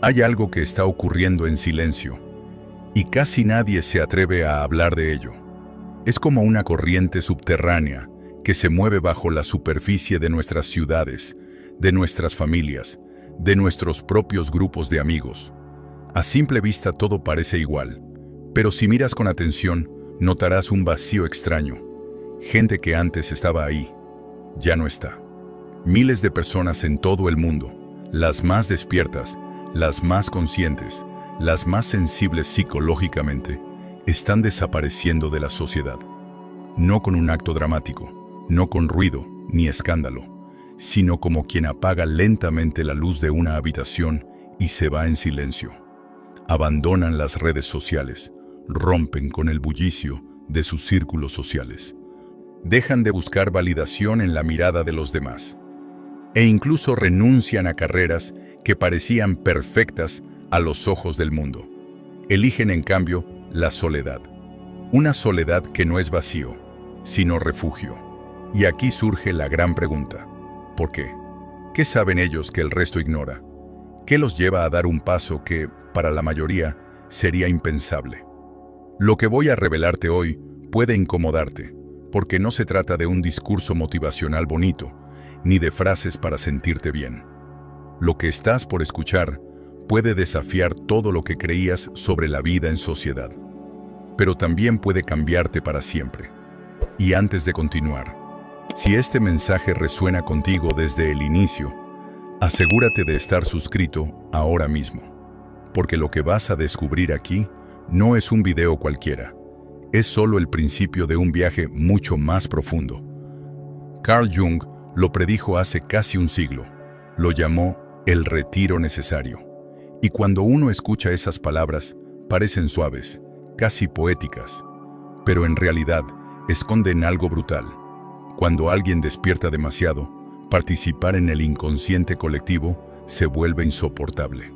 Hay algo que está ocurriendo en silencio, y casi nadie se atreve a hablar de ello. Es como una corriente subterránea que se mueve bajo la superficie de nuestras ciudades, de nuestras familias, de nuestros propios grupos de amigos. A simple vista todo parece igual, pero si miras con atención, notarás un vacío extraño. Gente que antes estaba ahí, ya no está. Miles de personas en todo el mundo, las más despiertas, las más conscientes, las más sensibles psicológicamente, están desapareciendo de la sociedad. No con un acto dramático, no con ruido ni escándalo, sino como quien apaga lentamente la luz de una habitación y se va en silencio. Abandonan las redes sociales, rompen con el bullicio de sus círculos sociales. Dejan de buscar validación en la mirada de los demás. E incluso renuncian a carreras que parecían perfectas a los ojos del mundo. Eligen en cambio la soledad. Una soledad que no es vacío, sino refugio. Y aquí surge la gran pregunta. ¿Por qué? ¿Qué saben ellos que el resto ignora? ¿Qué los lleva a dar un paso que, para la mayoría, sería impensable? Lo que voy a revelarte hoy puede incomodarte, porque no se trata de un discurso motivacional bonito, ni de frases para sentirte bien. Lo que estás por escuchar puede desafiar todo lo que creías sobre la vida en sociedad, pero también puede cambiarte para siempre. Y antes de continuar, si este mensaje resuena contigo desde el inicio, asegúrate de estar suscrito ahora mismo, porque lo que vas a descubrir aquí no es un video cualquiera, es solo el principio de un viaje mucho más profundo. Carl Jung lo predijo hace casi un siglo, lo llamó el retiro necesario. Y cuando uno escucha esas palabras, parecen suaves, casi poéticas, pero en realidad esconden algo brutal. Cuando alguien despierta demasiado, participar en el inconsciente colectivo se vuelve insoportable.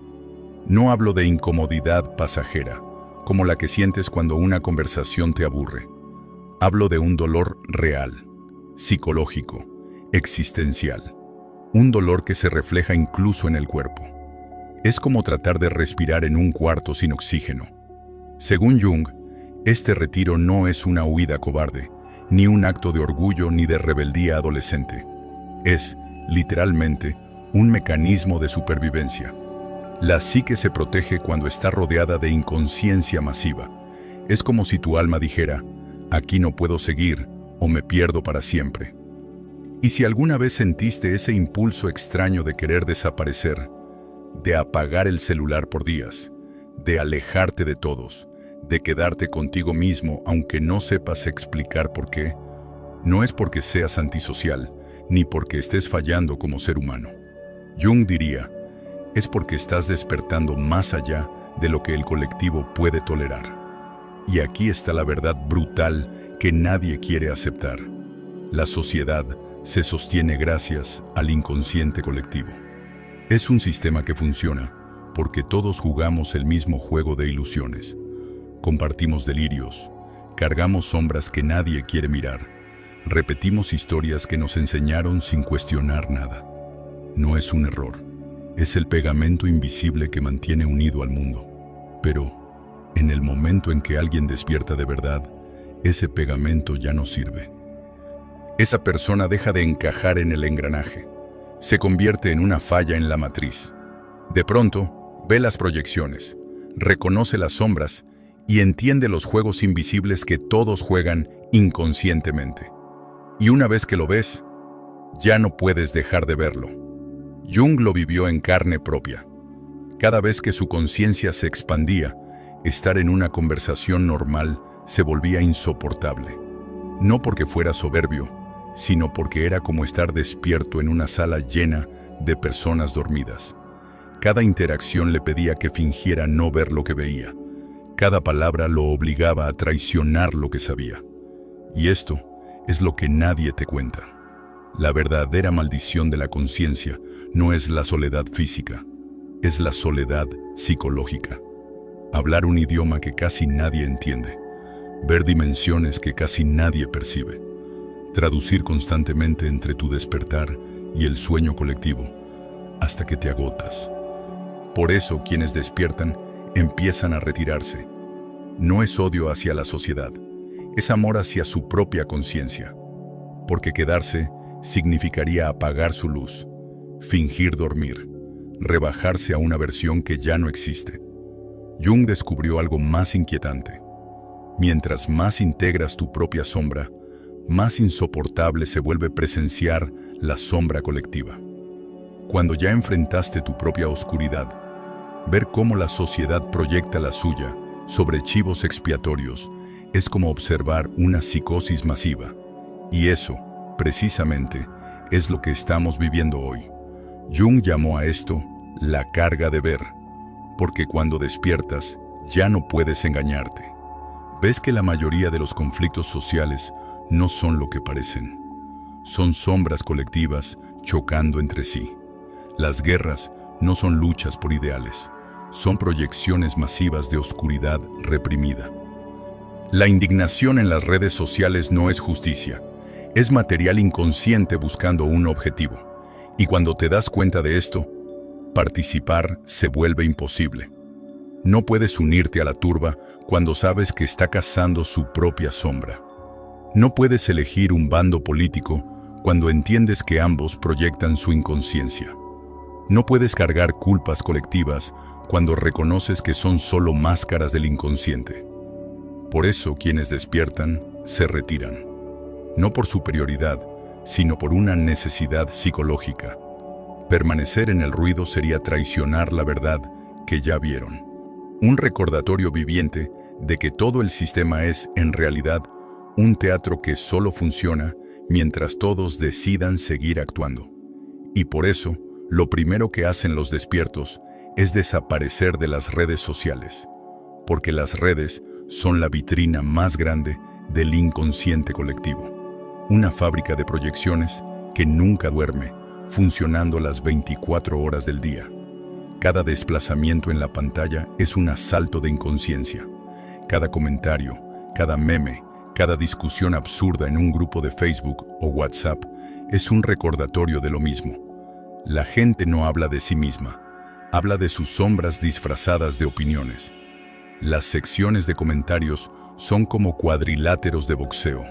No hablo de incomodidad pasajera, como la que sientes cuando una conversación te aburre. Hablo de un dolor real, psicológico, existencial. Un dolor que se refleja incluso en el cuerpo. Es como tratar de respirar en un cuarto sin oxígeno. Según Jung, este retiro no es una huida cobarde, ni un acto de orgullo ni de rebeldía adolescente. Es, literalmente, un mecanismo de supervivencia. La psique se protege cuando está rodeada de inconsciencia masiva. Es como si tu alma dijera, aquí no puedo seguir o me pierdo para siempre. Y si alguna vez sentiste ese impulso extraño de querer desaparecer, de apagar el celular por días, de alejarte de todos, de quedarte contigo mismo aunque no sepas explicar por qué, no es porque seas antisocial, ni porque estés fallando como ser humano. Jung diría, es porque estás despertando más allá de lo que el colectivo puede tolerar. Y aquí está la verdad brutal que nadie quiere aceptar. La sociedad se sostiene gracias al inconsciente colectivo. Es un sistema que funciona porque todos jugamos el mismo juego de ilusiones. Compartimos delirios, cargamos sombras que nadie quiere mirar, repetimos historias que nos enseñaron sin cuestionar nada. No es un error, es el pegamento invisible que mantiene unido al mundo. Pero, en el momento en que alguien despierta de verdad, ese pegamento ya no sirve. Esa persona deja de encajar en el engranaje. Se convierte en una falla en la matriz. De pronto, ve las proyecciones, reconoce las sombras y entiende los juegos invisibles que todos juegan inconscientemente. Y una vez que lo ves, ya no puedes dejar de verlo. Jung lo vivió en carne propia. Cada vez que su conciencia se expandía, estar en una conversación normal se volvía insoportable. No porque fuera soberbio, sino porque era como estar despierto en una sala llena de personas dormidas. Cada interacción le pedía que fingiera no ver lo que veía. Cada palabra lo obligaba a traicionar lo que sabía. Y esto es lo que nadie te cuenta. La verdadera maldición de la conciencia no es la soledad física, es la soledad psicológica. Hablar un idioma que casi nadie entiende, ver dimensiones que casi nadie percibe, traducir constantemente entre tu despertar y el sueño colectivo, hasta que te agotas. Por eso quienes despiertan empiezan a retirarse. No es odio hacia la sociedad, es amor hacia su propia conciencia. Porque quedarse significaría apagar su luz, fingir dormir, rebajarse a una versión que ya no existe. Jung descubrió algo más inquietante. Mientras más integras tu propia sombra, más insoportable se vuelve presenciar la sombra colectiva. Cuando ya enfrentaste tu propia oscuridad, ver cómo la sociedad proyecta la suya sobre chivos expiatorios es como observar una psicosis masiva. Y eso, precisamente, es lo que estamos viviendo hoy. Jung llamó a esto la carga de ver, porque cuando despiertas ya no puedes engañarte. Ves que la mayoría de los conflictos sociales no son lo que parecen. Son sombras colectivas chocando entre sí. Las guerras no son luchas por ideales, son proyecciones masivas de oscuridad reprimida. La indignación en las redes sociales no es justicia, es material inconsciente buscando un objetivo. Y cuando te das cuenta de esto, participar se vuelve imposible. No puedes unirte a la turba cuando sabes que está cazando su propia sombra. No puedes elegir un bando político cuando entiendes que ambos proyectan su inconsciencia. No puedes cargar culpas colectivas cuando reconoces que son solo máscaras del inconsciente. Por eso quienes despiertan se retiran. No por superioridad, sino por una necesidad psicológica. Permanecer en el ruido sería traicionar la verdad que ya vieron. Un recordatorio viviente de que todo el sistema es, en realidad, un teatro que solo funciona mientras todos decidan seguir actuando. Y por eso, lo primero que hacen los despiertos es desaparecer de las redes sociales, porque las redes son la vitrina más grande del inconsciente colectivo. Una fábrica de proyecciones que nunca duerme, funcionando las 24 horas del día. Cada desplazamiento en la pantalla es un asalto de inconsciencia. Cada comentario, cada meme, cada discusión absurda en un grupo de Facebook o WhatsApp es un recordatorio de lo mismo. La gente no habla de sí misma, habla de sus sombras disfrazadas de opiniones. Las secciones de comentarios son como cuadriláteros de boxeo,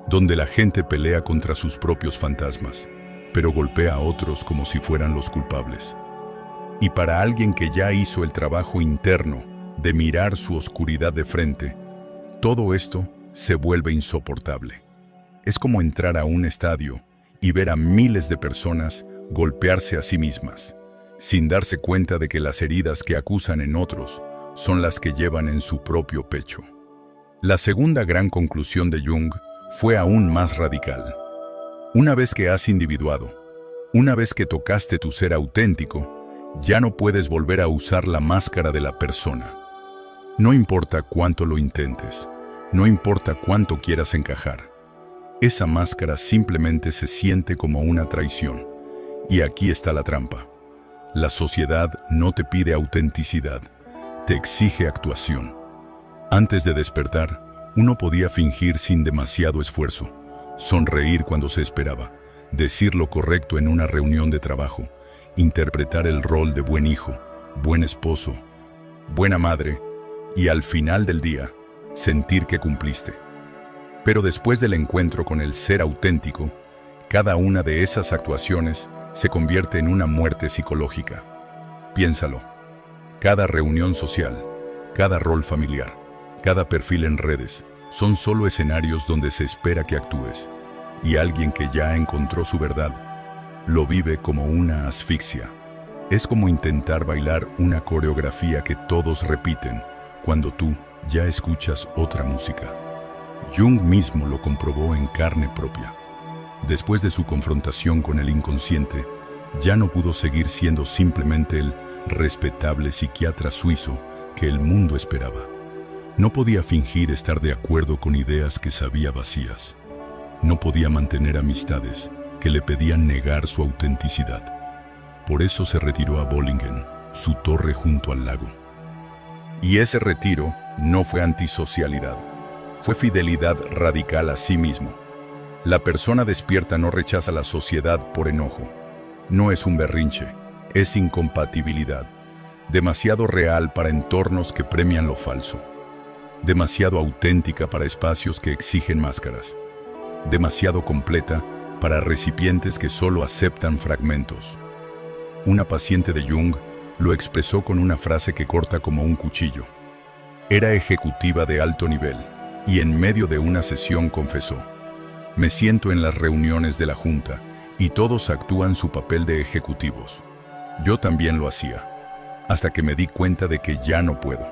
donde la gente pelea contra sus propios fantasmas, pero golpea a otros como si fueran los culpables. Y para alguien que ya hizo el trabajo interno de mirar su oscuridad de frente, todo esto se vuelve insoportable. Es como entrar a un estadio y ver a miles de personas golpearse a sí mismas, sin darse cuenta de que las heridas que acusan en otros son las que llevan en su propio pecho. La segunda gran conclusión de Jung fue aún más radical. Una vez que has individuado, una vez que tocaste tu ser auténtico, ya no puedes volver a usar la máscara de la persona. No importa cuánto lo intentes, no importa cuánto quieras encajar. Esa máscara simplemente se siente como una traición. Y aquí está la trampa. La sociedad no te pide autenticidad, te exige actuación. Antes de despertar, uno podía fingir sin demasiado esfuerzo, sonreír cuando se esperaba, decir lo correcto en una reunión de trabajo, interpretar el rol de buen hijo, buen esposo, buena madre, y al final del día, sentir que cumpliste. Pero después del encuentro con el ser auténtico, cada una de esas actuaciones se convierte en una muerte psicológica. Piénsalo. Cada reunión social, cada rol familiar, cada perfil en redes, son solo escenarios donde se espera que actúes, y alguien que ya encontró su verdad lo vive como una asfixia. Es como intentar bailar una coreografía que todos repiten cuando tú ya escuchas otra música. Jung mismo lo comprobó en carne propia. Después de su confrontación con el inconsciente, ya no pudo seguir siendo simplemente el respetable psiquiatra suizo que el mundo esperaba. No podía fingir estar de acuerdo con ideas que sabía vacías. No podía mantener amistades que le pedían negar su autenticidad. Por eso se retiró a Bollingen, su torre junto al lago. Y ese retiro no fue antisocialidad, fue fidelidad radical a sí mismo. La persona despierta no rechaza la sociedad por enojo. No es un berrinche, es incompatibilidad. demasiado real para entornos que premian lo falso, demasiado auténtica para espacios que exigen máscaras, demasiado completa para recipientes que solo aceptan fragmentos. Una paciente de Jung lo expresó con una frase que corta como un cuchillo. Era ejecutiva de alto nivel y en medio de una sesión confesó: me siento en las reuniones de la junta y todos actúan su papel de ejecutivos. Yo también lo hacía, hasta que me di cuenta de que ya no puedo.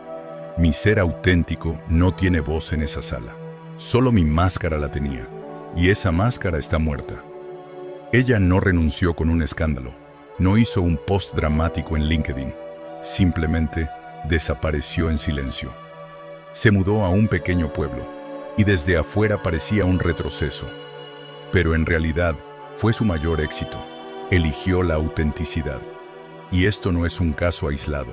Mi ser auténtico no tiene voz en esa sala. Solo mi máscara la tenía, y esa máscara está muerta. Ella no renunció con un escándalo, no hizo un post dramático en LinkedIn, simplemente desapareció en silencio. Se mudó a un pequeño pueblo, y desde afuera parecía un retroceso. Pero en realidad fue su mayor éxito. Eligió la autenticidad. Y esto no es un caso aislado.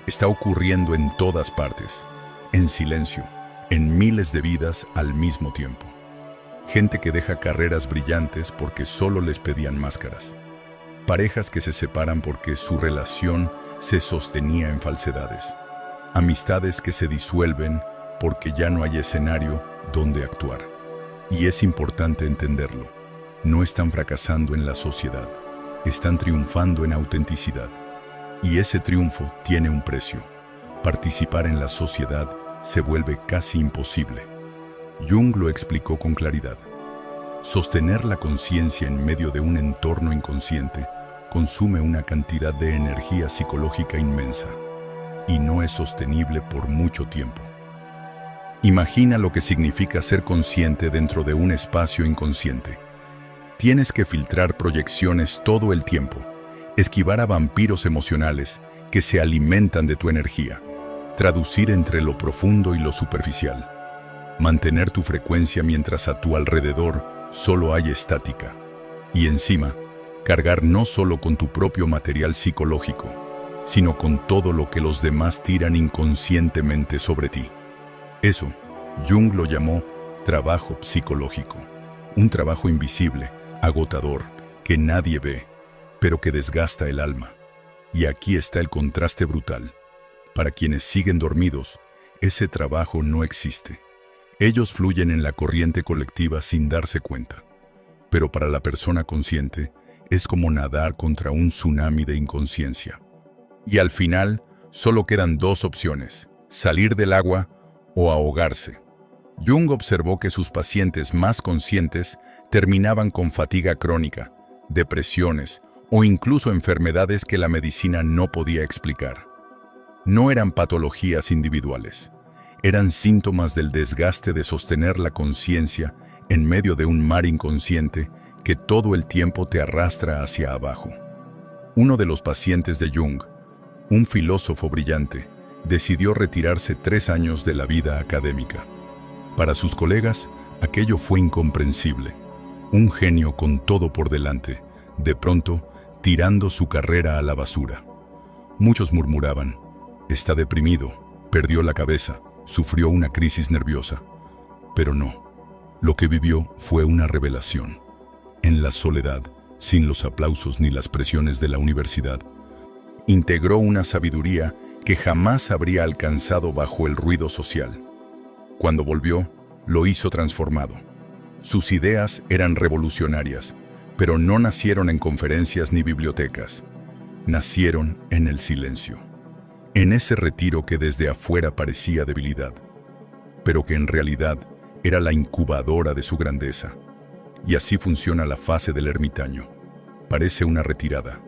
Está ocurriendo en todas partes, en silencio, en miles de vidas al mismo tiempo. Gente que deja carreras brillantes porque solo les pedían máscaras. Parejas que se separan porque su relación se sostenía en falsedades. Amistades que se disuelven porque ya no hay escenario donde actuar. Y es importante entenderlo. No están fracasando en la sociedad, están triunfando en autenticidad. Y ese triunfo tiene un precio. Participar en la sociedad se vuelve casi imposible. Jung lo explicó con claridad. Sostener la conciencia en medio de un entorno inconsciente consume una cantidad de energía psicológica inmensa y no es sostenible por mucho tiempo. Imagina lo que significa ser consciente dentro de un espacio inconsciente. Tienes que filtrar proyecciones todo el tiempo, esquivar a vampiros emocionales que se alimentan de tu energía, traducir entre lo profundo y lo superficial, mantener tu frecuencia mientras a tu alrededor solo hay estática, y encima, cargar no solo con tu propio material psicológico, sino con todo lo que los demás tiran inconscientemente sobre ti. Eso, Jung lo llamó trabajo psicológico, un trabajo invisible, agotador, que nadie ve, pero que desgasta el alma. Y aquí está el contraste brutal. Para quienes siguen dormidos, ese trabajo no existe. Ellos fluyen en la corriente colectiva sin darse cuenta. Pero para la persona consciente, es como nadar contra un tsunami de inconsciencia. Y al final, solo quedan dos opciones: salir del agua o ahogarse. Jung observó que sus pacientes más conscientes terminaban con fatiga crónica, depresiones o incluso enfermedades que la medicina no podía explicar. No eran patologías individuales, eran síntomas del desgaste de sostener la conciencia en medio de un mar inconsciente que todo el tiempo te arrastra hacia abajo. Uno de los pacientes de Jung, un filósofo brillante, decidió retirarse 3 años de la vida académica. Para sus colegas, aquello fue incomprensible. Un genio con todo por delante, de pronto, tirando su carrera a la basura. Muchos murmuraban: está deprimido, perdió la cabeza, sufrió una crisis nerviosa. Pero no, lo que vivió fue una revelación. En la soledad, sin los aplausos ni las presiones de la universidad, integró una sabiduría que jamás habría alcanzado bajo el ruido social. Cuando volvió, lo hizo transformado. Sus ideas eran revolucionarias, pero no nacieron en conferencias ni bibliotecas. Nacieron en el silencio. En ese retiro que desde afuera parecía debilidad, pero que en realidad era la incubadora de su grandeza. Y así funciona la fase del ermitaño. Parece una retirada,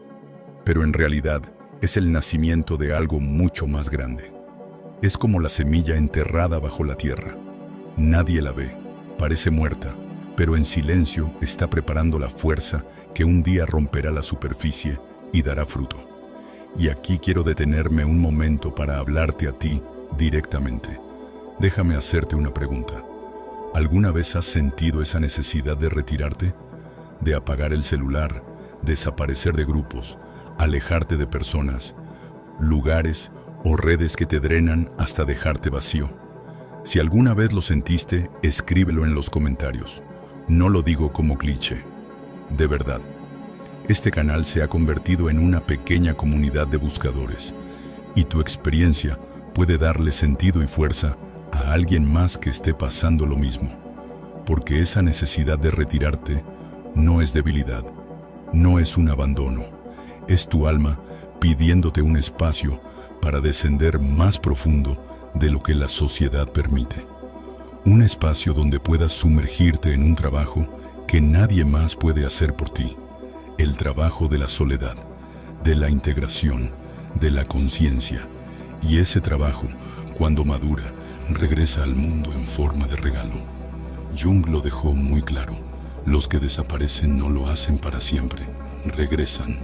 pero en realidad es el nacimiento de algo mucho más grande. Es como la semilla enterrada bajo la tierra. Nadie la ve, parece muerta, pero en silencio está preparando la fuerza que un día romperá la superficie y dará fruto. Y aquí quiero detenerme un momento para hablarte a ti directamente. Déjame hacerte una pregunta. ¿Alguna vez has sentido esa necesidad de retirarte? De apagar el celular, desaparecer de grupos, alejarte de personas, lugares o redes que te drenan hasta dejarte vacío. Si alguna vez lo sentiste, escríbelo en los comentarios. No lo digo como cliché. De verdad. Este canal se ha convertido en una pequeña comunidad de buscadores, y tu experiencia puede darle sentido y fuerza a alguien más que esté pasando lo mismo. Porque esa necesidad de retirarte no es debilidad, no es un abandono, es tu alma pidiéndote un espacio para descender más profundo de lo que la sociedad permite. Un espacio donde puedas sumergirte en un trabajo que nadie más puede hacer por ti. El trabajo de la soledad, de la integración, de la conciencia. Y ese trabajo, cuando madura, regresa al mundo en forma de regalo. Jung lo dejó muy claro. Los que desaparecen no lo hacen para siempre. Regresan,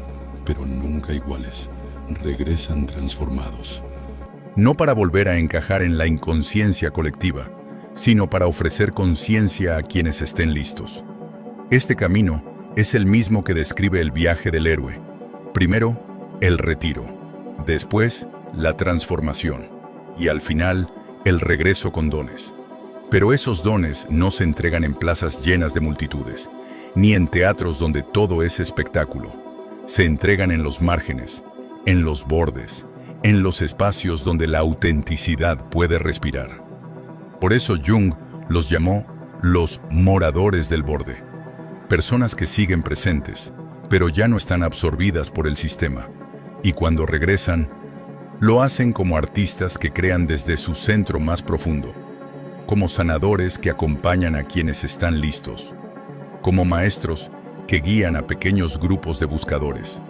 pero nunca iguales. Regresan transformados. No para volver a encajar en la inconsciencia colectiva, sino para ofrecer conciencia a quienes estén listos. Este camino es el mismo que describe el viaje del héroe. Primero, el retiro. Después, la transformación. Y al final, el regreso con dones. Pero esos dones no se entregan en plazas llenas de multitudes, ni en teatros donde todo es espectáculo. Se entregan en los márgenes, en los bordes, en los espacios donde la autenticidad puede respirar. Por eso Jung los llamó los moradores del borde. Personas que siguen presentes, pero ya no están absorbidas por el sistema. Y cuando regresan, lo hacen como artistas que crean desde su centro más profundo, como sanadores que acompañan a quienes están listos, como maestros que guían a pequeños grupos de buscadores,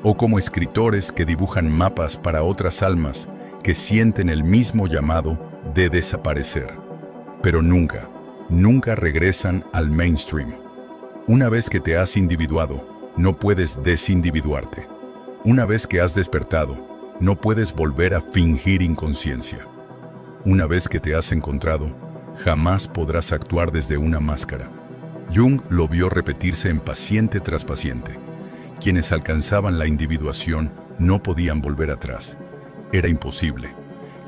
o como escritores que dibujan mapas para otras almas que sienten el mismo llamado de desaparecer. Pero nunca, nunca regresan al mainstream. Una vez que te has individuado, no puedes desindividuarte. Una vez que has despertado, no puedes volver a fingir inconsciencia. Una vez que te has encontrado, jamás podrás actuar desde una máscara. Jung lo vio repetirse en paciente tras paciente. Quienes alcanzaban la individuación no podían volver atrás. Era imposible.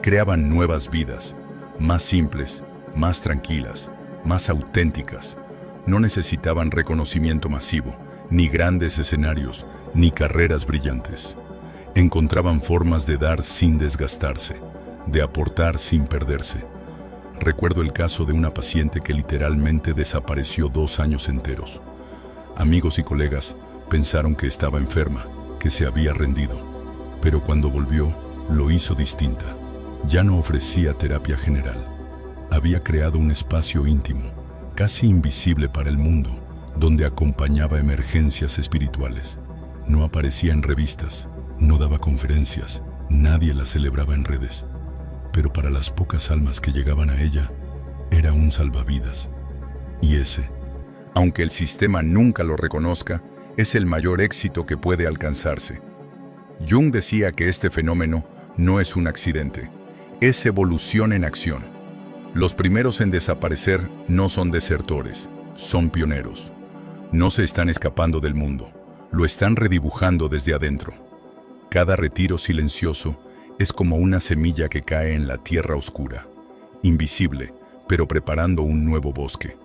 Creaban nuevas vidas, más simples, más tranquilas, más auténticas. No necesitaban reconocimiento masivo, ni grandes escenarios, ni carreras brillantes. Encontraban formas de dar sin desgastarse, de aportar sin perderse. Recuerdo el caso de una paciente que literalmente desapareció 2 años enteros. Amigos y colegas pensaron que estaba enferma, que se había rendido. Pero cuando volvió, lo hizo distinta. Ya no ofrecía terapia general. Había creado un espacio íntimo, casi invisible para el mundo, donde acompañaba emergencias espirituales. No aparecía en revistas, no daba conferencias, nadie la celebraba en redes. Pero para las pocas almas que llegaban a ella, era un salvavidas. Y ese, aunque el sistema nunca lo reconozca, es el mayor éxito que puede alcanzarse. Jung decía que este fenómeno no es un accidente, es evolución en acción. Los primeros en desaparecer no son desertores, son pioneros. No se están escapando del mundo, lo están redibujando desde adentro. Cada retiro silencioso es como una semilla que cae en la tierra oscura, invisible, pero preparando un nuevo bosque.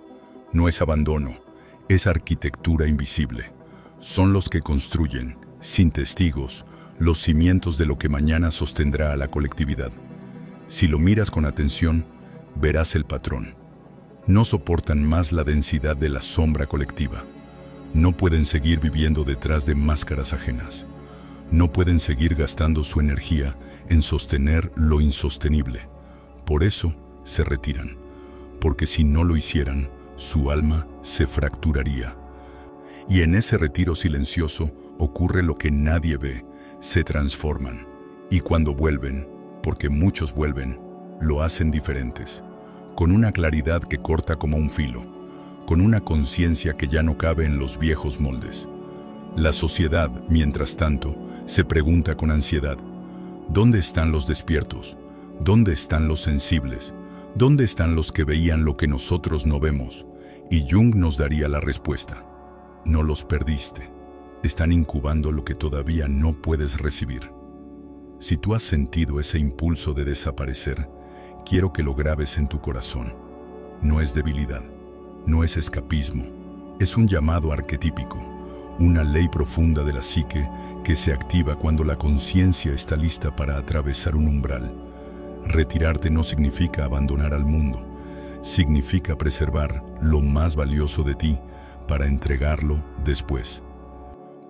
No es abandono, es arquitectura invisible. Son los que construyen, sin testigos, los cimientos de lo que mañana sostendrá a la colectividad. Si lo miras con atención, verás el patrón. No soportan más la densidad de la sombra colectiva. No pueden seguir viviendo detrás de máscaras ajenas. No pueden seguir gastando su energía en sostener lo insostenible. Por eso se retiran, porque si no lo hicieran, su alma se fracturaría. Y en ese retiro silencioso ocurre lo que nadie ve, se transforman. Y cuando vuelven, porque muchos vuelven, lo hacen diferentes, con una claridad que corta como un filo, con una conciencia que ya no cabe en los viejos moldes. La sociedad, mientras tanto, se pregunta con ansiedad: ¿dónde están los despiertos? ¿Dónde están los sensibles? ¿Dónde están los que veían lo que nosotros no vemos? Y Jung nos daría la respuesta: no los perdiste. Están incubando lo que todavía no puedes recibir. Si tú has sentido ese impulso de desaparecer, quiero que lo grabes en tu corazón. No es debilidad, no es escapismo, es un llamado arquetípico, una ley profunda de la psique que se activa cuando la conciencia está lista para atravesar un umbral. Retirarte no significa abandonar al mundo, significa preservar lo más valioso de ti para entregarlo después.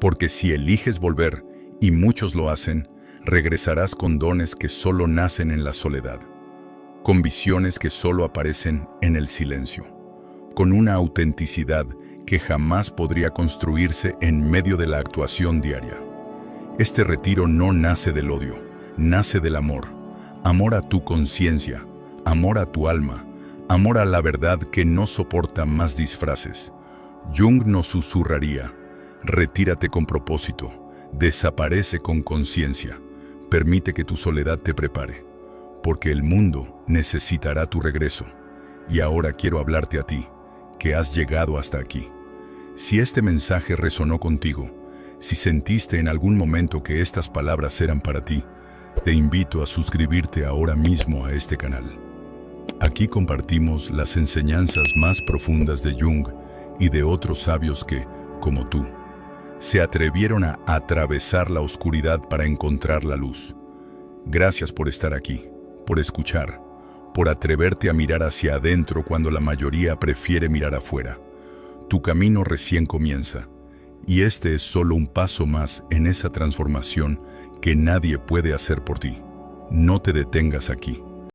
Porque si eliges volver, y muchos lo hacen, regresarás con dones que solo nacen en la soledad, con visiones que solo aparecen en el silencio, con una autenticidad que jamás podría construirse en medio de la actuación diaria. Este retiro no nace del odio, nace del amor. Amor a tu conciencia, amor a tu alma, amor a la verdad que no soporta más disfraces. Jung nos susurraría: retírate con propósito, desaparece con conciencia, permite que tu soledad te prepare, porque el mundo necesitará tu regreso. Y ahora quiero hablarte a ti, que has llegado hasta aquí. Si este mensaje resonó contigo, si sentiste en algún momento que estas palabras eran para ti, te invito a suscribirte ahora mismo a este canal. Aquí compartimos las enseñanzas más profundas de Jung y de otros sabios que, como tú, se atrevieron a atravesar la oscuridad para encontrar la luz. Gracias por estar aquí, por escuchar, por atreverte a mirar hacia adentro cuando la mayoría prefiere mirar afuera. Tu camino recién comienza, y este es solo un paso más en esa transformación que nadie puede hacer por ti. No te detengas aquí.